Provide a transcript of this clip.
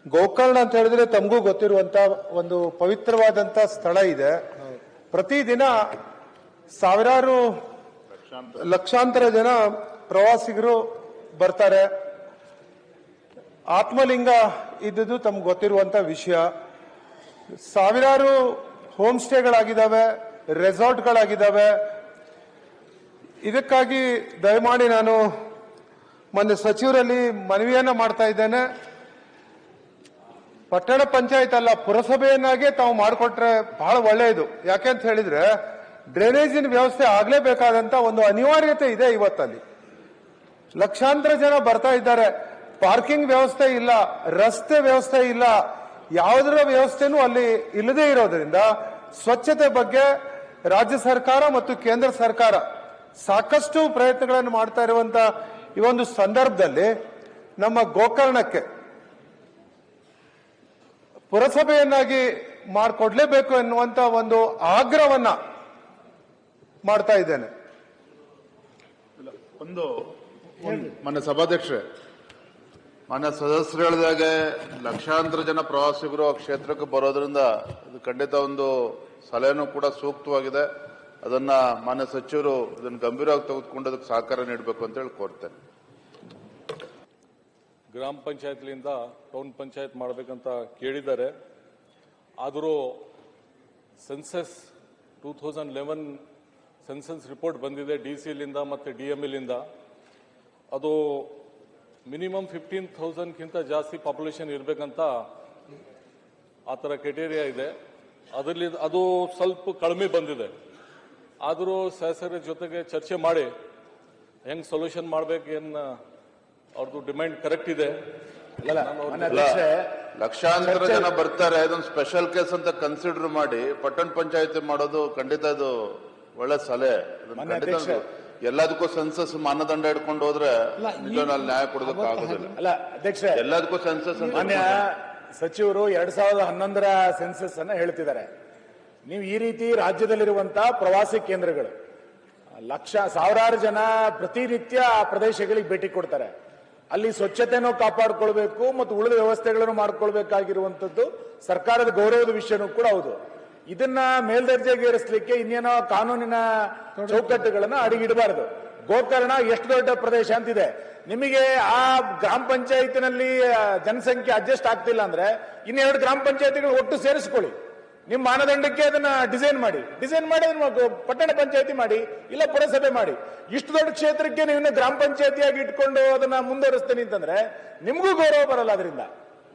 ಗೋಕರ್ಣ ಅಂತ ಹೇಳಿದ್ರೆ ತಮಗೂ ಗೊತ್ತಿರುವಂತ ಒಂದು ಪವಿತ್ರವಾದಂತ ಸ್ಥಳ ಇದೆ. ಪ್ರತಿದಿನ ಸಾವಿರಾರು ಲಕ್ಷಾಂತರ ಜನ ಪ್ರವಾಸಿಗರು ಬರ್ತಾರೆ. ಆತ್ಮಲಿಂಗ ಇದ್ದುದು ತಮ್ಗೆ ಗೊತ್ತಿರುವಂತ ವಿಷಯ. ಸಾವಿರಾರು ಹೋಮ್ ಸ್ಟೇಗಳಾಗಿದ್ದಾವೆ, ರೆಸಾರ್ಟ್ಗಳಾಗಿದ್ದಾವೆ. ಇದಕ್ಕಾಗಿ ದಯಮಾಡಿ ನಾನು ಮೊನ್ನೆ ಸಚಿವರಲ್ಲಿ ಮನವಿಯನ್ನ ಮಾಡ್ತಾ ಇದ್ದೇನೆ. ಪಟ್ಟಣ ಪಂಚಾಯತ್ ಅಲ್ಲ, ಪುರಸಭೆಯನ್ನಾಗೆ ತಾವು ಮಾಡಿಕೊಟ್ರೆ ಬಹಳ ಒಳ್ಳೆಯದು. ಯಾಕೆಂತ ಹೇಳಿದ್ರೆ ಡ್ರೈನೇಜಿನ ವ್ಯವಸ್ಥೆ ಆಗ್ಲೇಬೇಕಾದಂತ ಒಂದು ಅನಿವಾರ್ಯತೆ ಇದೆ. ಇವತ್ತಲ್ಲಿ ಲಕ್ಷಾಂತರ ಜನ ಬರ್ತಾ ಇದ್ದಾರೆ. ಪಾರ್ಕಿಂಗ್ ವ್ಯವಸ್ಥೆ ಇಲ್ಲ, ರಸ್ತೆ ವ್ಯವಸ್ಥೆ ಇಲ್ಲ, ಯಾವುದರ ವ್ಯವಸ್ಥೆನೂ ಅಲ್ಲಿ ಇಲ್ಲದೆ ಇರೋದ್ರಿಂದ ಸ್ವಚ್ಛತೆ ಬಗ್ಗೆ ರಾಜ್ಯ ಸರ್ಕಾರ ಮತ್ತು ಕೇಂದ್ರ ಸರ್ಕಾರ ಸಾಕಷ್ಟು ಪ್ರಯತ್ನಗಳನ್ನು ಮಾಡ್ತಾ ಇರುವಂತ ಈ ಒಂದು ಸಂದರ್ಭದಲ್ಲಿ ನಮ್ಮ ಗೋಕರ್ಣಕ್ಕೆ ಪುರಸಭೆಯನ್ನಾಗಿ ಮಾಡಿಕೊಡ್ಲೇಬೇಕು ಎನ್ನುವಂತ ಒಂದು ಆಗ್ರಹವನ್ನ ಮಾಡ್ತಾ ಇದ್ದೇನೆ. ಮಾನ್ಯ ಸಭಾಧ್ಯಕ್ಷರೇ, ಮಾನ್ಯ ಸದಸ್ಯರು ಹೇಳಿದಾಗೆ ಲಕ್ಷಾಂತರ ಜನ ಪ್ರವಾಸಿಗರು ಆ ಕ್ಷೇತ್ರಕ್ಕೆ ಬರೋದ್ರಿಂದ ಇದು ಖಂಡಿತ ಒಂದು ಸಲಹೆನೂ ಕೂಡ ಸೂಕ್ತವಾಗಿದೆ. ಅದನ್ನ ಮಾನ್ಯ ಸಚಿವರು ಇದನ್ನು ಗಂಭೀರವಾಗಿ ತೆಗೆದುಕೊಂಡು ಅದಕ್ಕೆ ಸಹಕಾರ ನೀಡಬೇಕು ಅಂತ ಹೇಳಿ ಕೋರ್ತೇನೆ. ಗ್ರಾಮ ಪಂಚಾಯತ್ಲಿಂದ ಟೌನ್ ಪಂಚಾಯತ್ ಮಾಡಬೇಕಂತ ಕೇಳಿದ್ದಾರೆ. ಆದರೂ ಸೆನ್ಸಸ್ 2011 ಸೆನ್ಸಸ್ ರಿಪೋರ್ಟ್ ಬಂದಿದೆ DCಲಿಂದ ಮತ್ತು DMಲಿಂದ. ಅದು ಮಿನಿಮಮ್ 15,000ಕ್ಕಿಂತ ಜಾಸ್ತಿ ಪಾಪ್ಯುಲೇಷನ್ ಇರಬೇಕಂತ ಆ ಥರ ಕ್ರೈಟೇರಿಯಾ ಇದೆ. ಅದರಲ್ಲಿ ಅದು ಸ್ವಲ್ಪ ಕಡಿಮೆ ಬಂದಿದೆ. ಆದರೂ ಸದಸ್ಯರ ಜೊತೆಗೆ ಚರ್ಚೆ ಮಾಡಿ ಹೆಂಗ್ ಸೊಲ್ಯೂಷನ್ ಮಾಡ್ಬೇಕೇನು ಅವ್ರದ್ದು ಡಿಮ್ಯಾಂಡ್ ಕರೆಕ್ಟ್ ಇದೆ. ಲಕ್ಷಾಂತರ ಜನ ಬರ್ತಾರೆ, ಅದೊಂದು ಸ್ಪೆಷಲ್ ಕೇಸ್ ಅಂತ ಕನ್ಸಿಡರ್ ಮಾಡಿ ಪಟ್ಟಣ ಪಂಚಾಯತಿ ಮಾಡೋದು ಖಂಡಿತ ಇದು ಒಳ್ಳೆ ಸಲಹೆ. ಎಲ್ಲದಕ್ಕೂ ಸೆನ್ಸಸ್ ಮಾನದಂಡ ಇಟ್ಕೊಂಡು ಹೋದ್ರೆ ನಿಜವಾಗಿ ನ್ಯಾಯ ಕೊಡೋದಕ್ಕೆ ಆಗೋದಿಲ್ಲ. ಅಲ್ಲ ಅಧ್ಯಕ್ಷ, ಎಲ್ಲದಕ್ಕೂ ಸೆನ್ಸಸ್. ಮಾನ್ಯ ಸಚಿವರು 2011 ಸೆನ್ಸಸ್ ಅನ್ನ ಹೇಳ್ತಿದ್ದಾರೆ. ನೀವು ಈ ರೀತಿ ರಾಜ್ಯದಲ್ಲಿರುವಂತಹ ಪ್ರವಾಸಿ ಕೇಂದ್ರಗಳು ಸಾವಿರಾರು ಜನ ಪ್ರತಿನಿತ್ಯ ಆ ಪ್ರದೇಶಗಳಿಗೆ ಭೇಟಿ ಕೊಡ್ತಾರೆ. ಅಲ್ಲಿ ಸ್ವಚ್ಛತೆನೂ ಕಾಪಾಡಿಕೊಳ್ಬೇಕು ಮತ್ತು ಉಳಿದ ವ್ಯವಸ್ಥೆಗಳನ್ನು ಮಾಡ್ಕೊಳ್ಬೇಕಾಗಿರುವಂತದ್ದು ಸರ್ಕಾರದ ಗೌರವದ ವಿಷಯನೂ ಕೂಡ ಹೌದು. ಇದನ್ನ ಮೇಲ್ದರ್ಜೆಗೇರಿಸಲಿಕ್ಕೆ ಇನ್ನೇನೋ ಕಾನೂನಿನ ಚೌಕಟ್ಟುಗಳನ್ನ ಅಡಿಗಿಡಬಾರದು. ಗೋಕರ್ಣ ಎಷ್ಟು ದೊಡ್ಡ ಪ್ರದೇಶ ಅಂತಿದೆ. ನಿಮಗೆ ಆ ಗ್ರಾಮ ಪಂಚಾಯತಿನಲ್ಲಿ ಜನಸಂಖ್ಯೆ ಅಡ್ಜಸ್ಟ್ ಆಗ್ತಿಲ್ಲ ಅಂದ್ರೆ ಇನ್ನೆರಡು ಗ್ರಾಮ ಪಂಚಾಯತಿಗಳು ಒಟ್ಟು ಸೇರಿಸ್ಕೊಳ್ಳಿ. ನಿಮ್ಮ ಮಾನದಂಡಕ್ಕೆ ಅದನ್ನ ಡಿಸೈನ್ ಮಾಡಿ ಅದನ್ನ ಪಟ್ಟಣ ಪಂಚಾಯತಿ ಮಾಡಿ, ಇಲ್ಲ ಪುರಸಭೆ ಮಾಡಿ. ಇಷ್ಟು ದೊಡ್ಡ ಕ್ಷೇತ್ರಕ್ಕೆ ನೀವು ಗ್ರಾಮ ಪಂಚಾಯತಿಯಾಗಿ ಇಟ್ಕೊಂಡು ಅದನ್ನ ಮುಂದುವರಿಸ್ತೇನೆ ಅಂತಂದ್ರೆ ನಿಮಗೂ ಗೌರವ ಬರಲ್ಲ ಅದರಿಂದ.